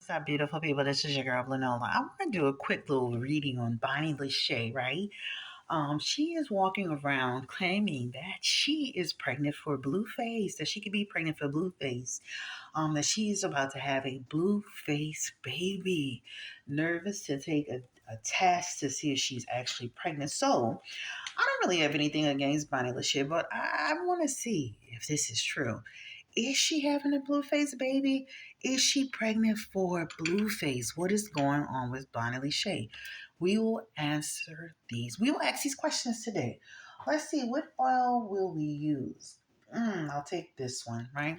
What's up, beautiful people? This is your girl, Blanola. I want to do a quick little reading on Bonnie Lachey, right? She is walking around claiming that she is pregnant for Blueface, that she could be pregnant for Blueface, that she is about to have a Blueface baby. Nervous to take a test to see if she's actually pregnant. So, I don't really have anything against Bonnie Lachey, but I want to see if this is true. Is she having a Blueface baby? Is she pregnant for Blueface? What is going on with Bonnie Lachey? We will answer these. We will ask these questions today. Let's see, what oil will we use? I'll take this one, right?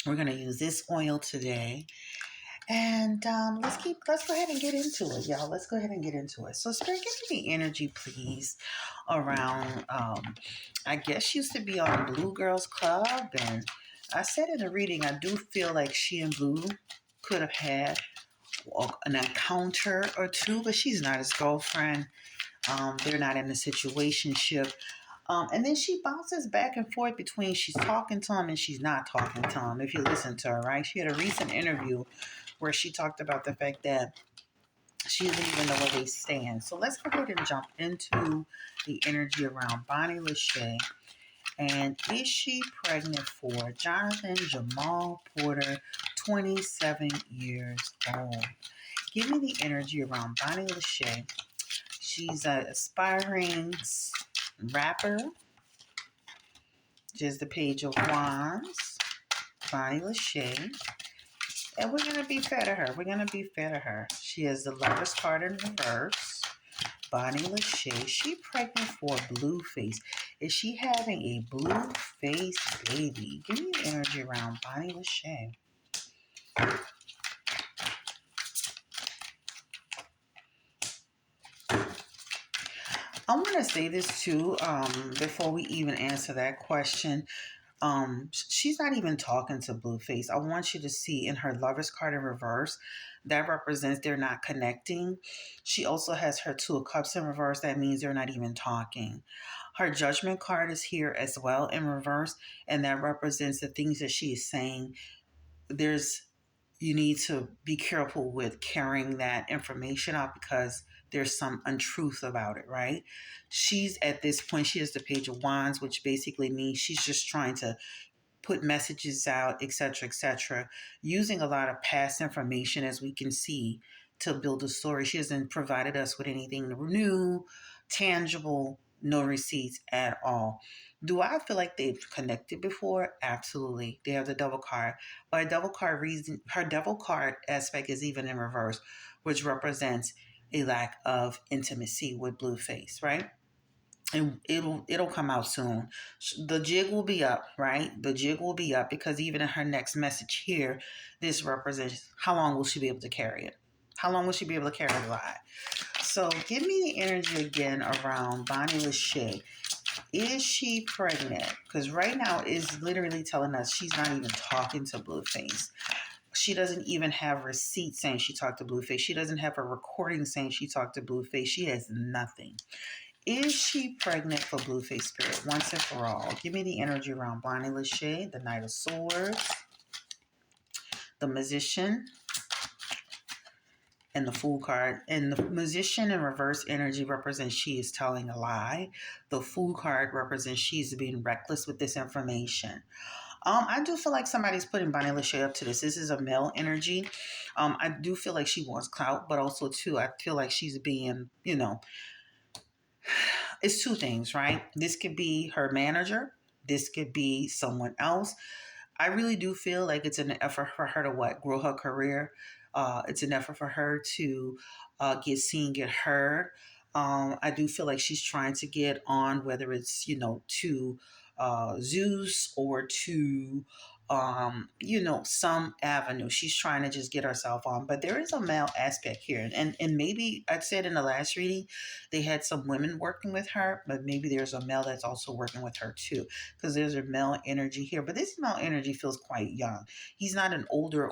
We're gonna use this oil today, and let's go ahead and get into it, y'all. Let's go ahead and get into it. So, Spirit, give me the energy, please, around. I guess used to be on Blue Girls Club, and I said in the reading, I do feel like she and Blue could have had an encounter or two, but she's not his girlfriend. They're not in a situationship. And then she bounces back and forth between she's talking to him and she's not talking to him. If you listen to her, right? She had a recent interview where she talked about the fact that she doesn't even know where they stand. So let's go ahead and jump into the energy around Bonnie Lachey. And is she pregnant for Jonathan Jamal Porter, 27 years old? Give me the energy around Bonnie Lachey. She's an aspiring rapper. Just the Page of Wands. Bonnie Lachey. And we're going to be fair to her. We're going to be fair to her. She has the Lover's card in reverse. Bonnie Lachey. She pregnant for Blueface. Is she having a Blueface baby? Give me the energy around Bonnie Lachey. I want to say this too, before we even answer that question. She's not even talking to Blueface. I want you to see in her Lover's card in reverse, that represents they're not connecting. She also has her Two of Cups in reverse. That means they're not even talking. Her Judgment card is here as well in reverse, and that represents the things that she is saying. You need to be careful with carrying that information out because there's some untruth about it, right? She's at this point, she has the Page of Wands, which basically means she's just trying to put messages out, etc., using a lot of past information, as we can see, to build a story. She hasn't provided us with anything new, tangible, no receipts at all. Do I feel like they've connected before? Absolutely. They have the double card. But a double card reason, her double card aspect is even in reverse, which represents a lack of intimacy with Blueface, right? And it'll come out soon. The jig will be up, right? The jig will be up because even in her next message here, this represents how long will she be able to carry it? How long will she be able to carry the lie? So give me the energy again around Bonnie Lachey. Is she pregnant? Because right now is literally telling us she's not even talking to Blueface. She doesn't even have receipts saying she talked to Blueface. She doesn't have a recording saying she talked to Blueface. She has nothing. Is she pregnant for Blueface Spirit once and for all? Give me the energy around Bonnie Lachey, the Knight of Swords, the Magician, and the Fool card. And the Magician in reverse energy represents she is telling a lie. The Fool card represents she's being reckless with this information. I do feel like somebody's putting Bonnie Lachey up to this. This is a male energy. I do feel like she wants clout, but also too, I feel like she's being, it's two things, right? This could be her manager. This could be someone else. I really do feel like it's an effort for her to grow her career. It's an effort for her to get seen, get heard. I do feel like she's trying to get on, whether it's to Zeus or to some avenue. She's trying to just get herself on. But there is a male aspect here, and maybe I'd said in the last reading they had some women working with her, but maybe there's a male that's also working with her too, because there's a male energy here. But this male energy feels quite young. He's not an older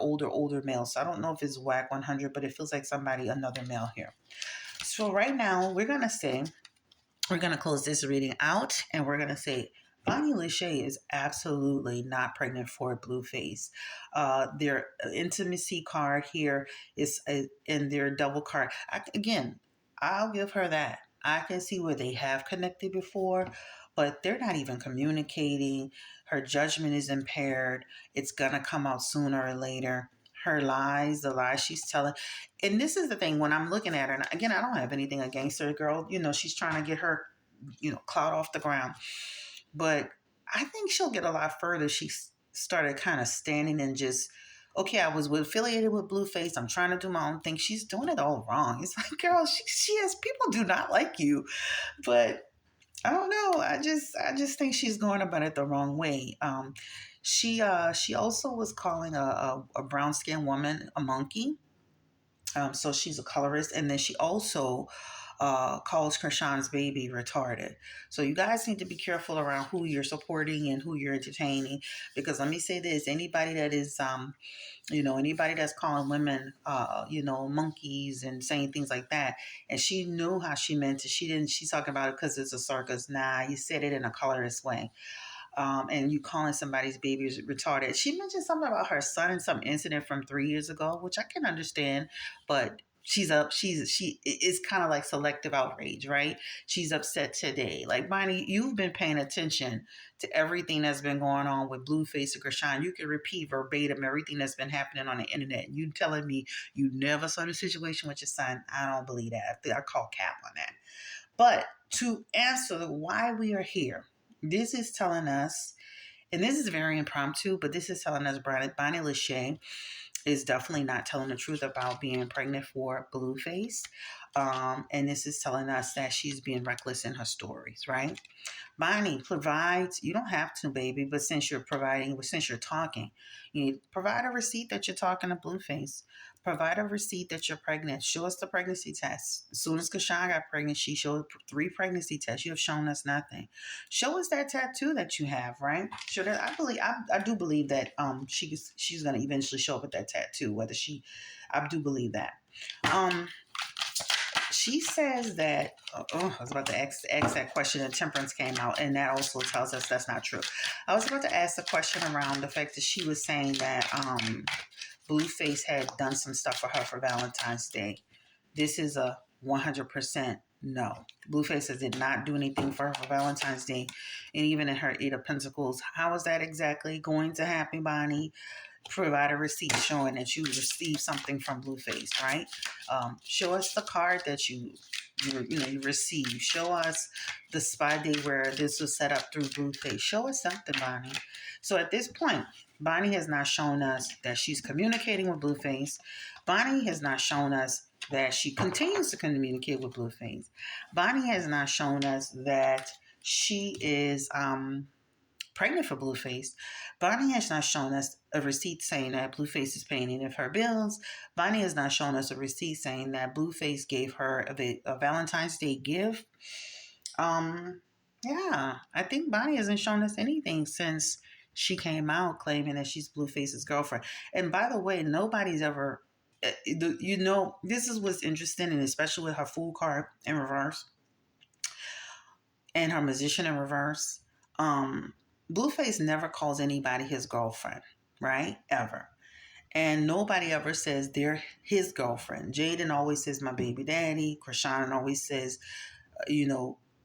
male, so I don't know if it's whack 100, but it feels like another male here. So right now we're gonna close this reading out, and we're gonna say Bonnie Lachey is absolutely not pregnant for Blueface. Their intimacy card here is in their double card. Again, I'll give her that. I can see where they have connected before, but they're not even communicating. Her judgment is impaired. It's gonna come out sooner or later. Her lies, the lies she's telling. And this is the thing when I'm looking at her, and again, I don't have anything against her, girl. She's trying to get her, clout off the ground. But I think she'll get a lot further. She started kind of standing and just, okay, I was affiliated with Blueface. I'm trying to do my own thing. She's doing it all wrong. It's like, girl, she has people do not like you, but I don't know. I just think she's going about it the wrong way. She also was calling a brown skinned woman a monkey. So she's a colorist, and then she also calls Krishan's baby retarded. So you guys need to be careful around who you're supporting and who you're entertaining, because let me say this: anybody that is, anybody that's calling women, monkeys and saying things like that, and she knew how she meant it. She didn't. She's talking about it because it's a circus. Nah, you said it in a colorist way, and you calling somebody's baby retarded. She mentioned something about her son and some incident from 3 years ago, which I can understand, but she is kind of like selective outrage, right? She's upset today. Like, Bonnie, you've been paying attention to everything that's been going on with Blueface and Krishan. You can repeat verbatim everything that's been happening on the internet. You telling me you never saw the situation with your son? I don't believe that. I call cap on that. But to answer why we are here, this is telling us, and this is very impromptu, but this is telling us Bonnie Lachey is definitely not telling the truth about being pregnant for Blueface. And this is telling us that she's being reckless in her stories, right? Bonnie provides, you don't have to, baby, but since you're talking, you provide a receipt that you're talking to Blueface. Provide a receipt that you're pregnant. Show us the pregnancy test. As soon as Kashawn got pregnant, she showed 3 pregnancy tests. You have shown us nothing. Show us that tattoo that you have, right? Sure, I do believe that she's gonna eventually show up with that tattoo. I do believe that. Um, she says that, I was about to ask that question, and temperance came out, and that also tells us that's not true. I was about to ask the question around the fact that she was saying that Blueface had done some stuff for her for Valentine's Day. This is a 100% no. Blueface did not do anything for her for Valentine's Day, and even in her Eight of Pentacles. How is that exactly going to happen, Bonnie? Provide a receipt showing that you received something from Blueface, right? Show us the card that you received. Show us the spy day where this was set up through Blueface. Show us something, Bonnie. So at this point, Bonnie has not shown us that she's communicating with Blueface. Bonnie has not shown us that she continues to communicate with Blueface. Bonnie has not shown us that she is pregnant for Blueface. Bonnie has not shown us a receipt saying that Blueface is paying any of her bills. Bonnie has not shown us a receipt saying that Blueface gave her a Valentine's Day gift. Yeah, I think Bonnie hasn't shown us anything since she came out claiming that she's Blueface's girlfriend. And by the way, nobody's ever, this is what's interesting, and especially with her Fool card in reverse and her Magician in reverse. Blueface never calls anybody his girlfriend, right? Ever. And nobody ever says they're his girlfriend. Jaden always says my baby daddy. Krishan always says,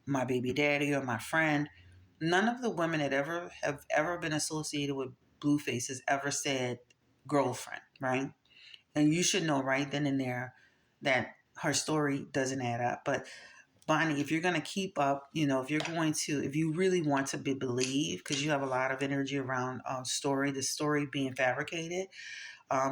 my baby daddy or my friend. None of the women that have ever been associated with Blueface has ever said girlfriend, right? And you should know right then and there that her story doesn't add up. But Bonnie, if you're going to keep up, if you really want to believe, because you have a lot of energy around the story being fabricated,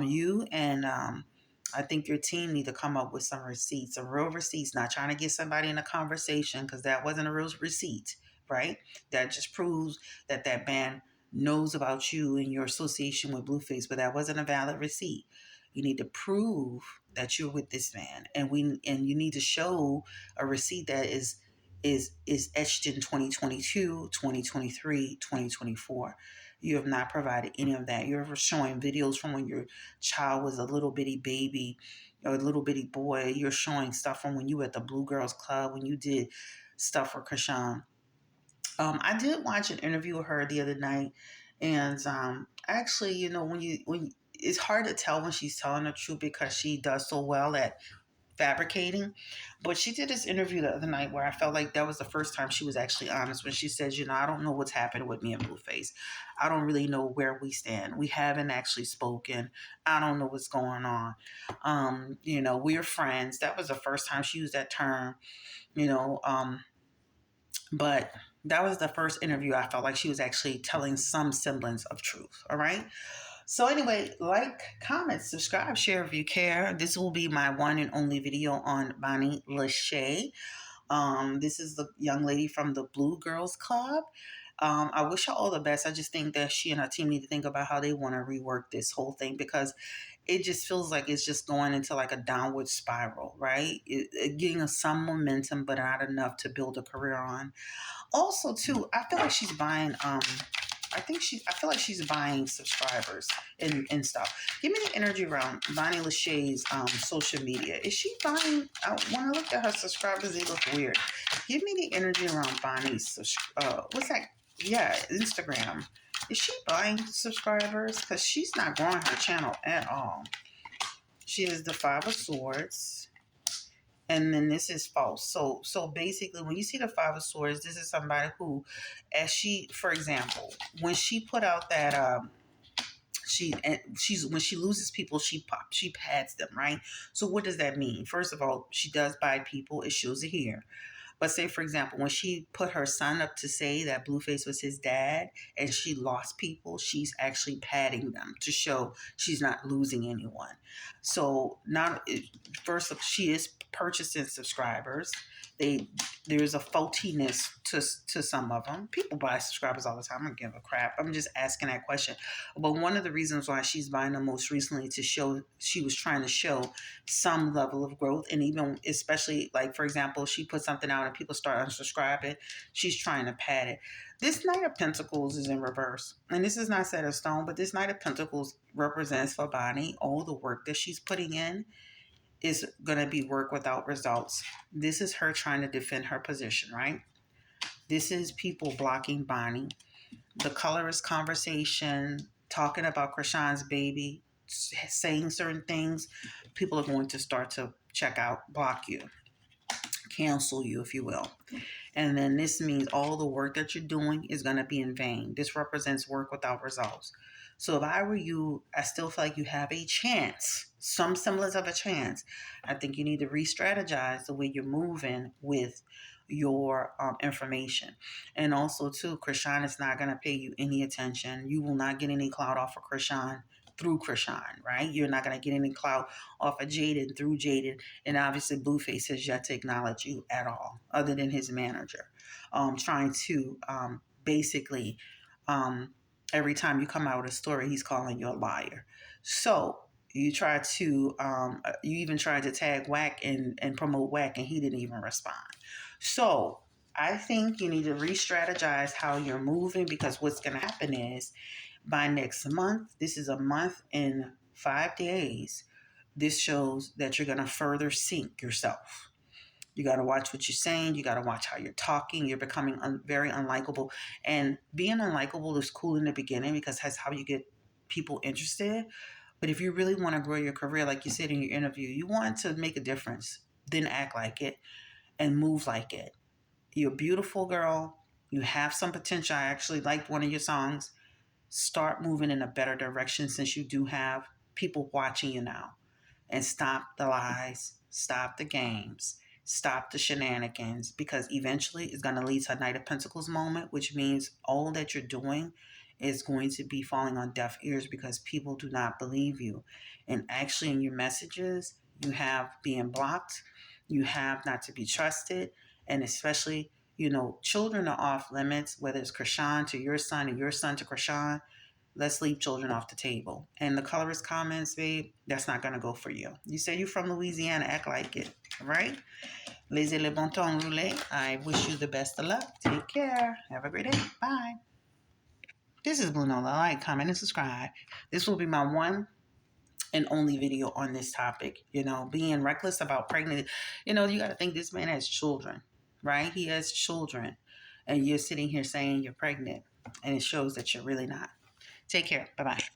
you and I think your team need to come up with some receipts, some real receipts, not trying to get somebody in a conversation, because that wasn't a real receipt, right? That just proves that man knows about you and your association with Blueface, but that wasn't a valid receipt. You need to prove that you're with this man, and you need to show a receipt that is etched in 2022, 2023, 2024. You have not provided any of that. You're showing videos from when your child was a little bitty baby or a little bitty boy. You're showing stuff from when you were at the Blue Girls Club, when you did stuff for Krishan. I did watch an interview with her the other night, and actually, when it's hard to tell when she's telling the truth because she does so well at fabricating. But she did this interview the other night where I felt like that was the first time she was actually honest when she says, I don't know what's happened with me and Blueface. I don't really know where we stand. We haven't actually spoken. I don't know what's going on. We're friends. That was the first time she used that term, you know. But that was the first interview I felt like she was actually telling some semblance of truth. All right. So anyway, like, comment, subscribe, share if you care. This will be my one and only video on Bonnie Lachey. This is the young lady from the Blue Girls Club. I wish her all the best. I just think that she and her team need to think about how they want to rework this whole thing because it just feels like it's just going into like a downward spiral, right? Getting some momentum, but not enough to build a career on. Also, too, I feel like she's buying. I feel like she's buying subscribers and stuff. Give me the energy around Bonnie Lachey's social media. Is she buying? When I looked at her subscribers, they look weird. Give me the energy around Bonnie's. What's that? Yeah, Instagram. Is she buying subscribers? Because she's not growing her channel at all. She is the Five of Swords. And then this is false. So basically, when you see the Five of Swords, this is somebody who, for example, when she put out that she's when she loses people, she pads them, right? So what does that mean? First of all, she does buy people. It shows it here. But say, for example, when she put her son up to say that Blueface was his dad and she lost people, she's actually padding them to show she's not losing anyone. So not first, she is purchasing subscribers. They There's a faultiness to some of them. People buy subscribers all the time. I don't give a crap. I'm just asking that question. But one of the reasons why she's buying them most recently to show she was trying to show some level of growth, and even especially like for example, she put something out and people start unsubscribing. She's trying to pad it. This Knight of Pentacles is in reverse, and this is not set in stone. But this Knight of Pentacles represents for Bonnie all the work that she's putting in is going to be work without results. This is her trying to defend her position, right? This is people blocking Bonnie. The colorist conversation, talking about Krishan's baby, saying certain things, people are going to start to check out, block you, cancel you, if you will. And then this means all the work that you're doing is going to be in vain. This represents work without results. So if I were you, I still feel like you have a chance, some semblance of a chance. I think you need to re-strategize the way you're moving with your information. And also, too, Krishan is not going to pay you any attention. You will not get any clout off of Krishan through Krishan, right? You're not going to get any clout off of Jaden through Jaden. And obviously, Blueface has yet to acknowledge you at all, other than his manager, trying to basically, every time you come out with a story, he's calling you a liar. So you even tried to tag Whack and promote Whack, and he didn't even respond. So I think you need to re-strategize how you're moving, because what's going to happen is by next month, this is a month and 5 days, this shows that you're going to further sink yourself. You got to watch what you're saying. You got to watch how you're talking. You're becoming very unlikable. And being unlikable is cool in the beginning because that's how you get people interested. But if you really want to grow your career, like you said in your interview, you want to make a difference, then act like it and move like it. You're a beautiful girl. You have some potential. I actually liked one of your songs. Start moving in a better direction since you do have people watching you now. And stop the lies, stop the games, stop the shenanigans, because eventually it's going to lead to a Knight of Pentacles moment, which means all that you're doing is going to be falling on deaf ears because people do not believe you. And actually, in your messages, you have being blocked, you have not to be trusted, and especially, children are off limits, whether it's Krishan to your son or your son to Krishan. Let's leave children off the table. And the colorist comments, babe, that's not going to go for you. You say you're from Louisiana, act like it, all right? Laissez le bon temps rouler. I wish you the best of luck. Take care. Have a great day. Bye. This is Blue Nola. Like, comment, and subscribe. This will be my one and only video on this topic. Being reckless about pregnancy. You got to think this man has children, right? He has children. and you're sitting here saying you're pregnant, and it shows that you're really not. Take care. Bye bye.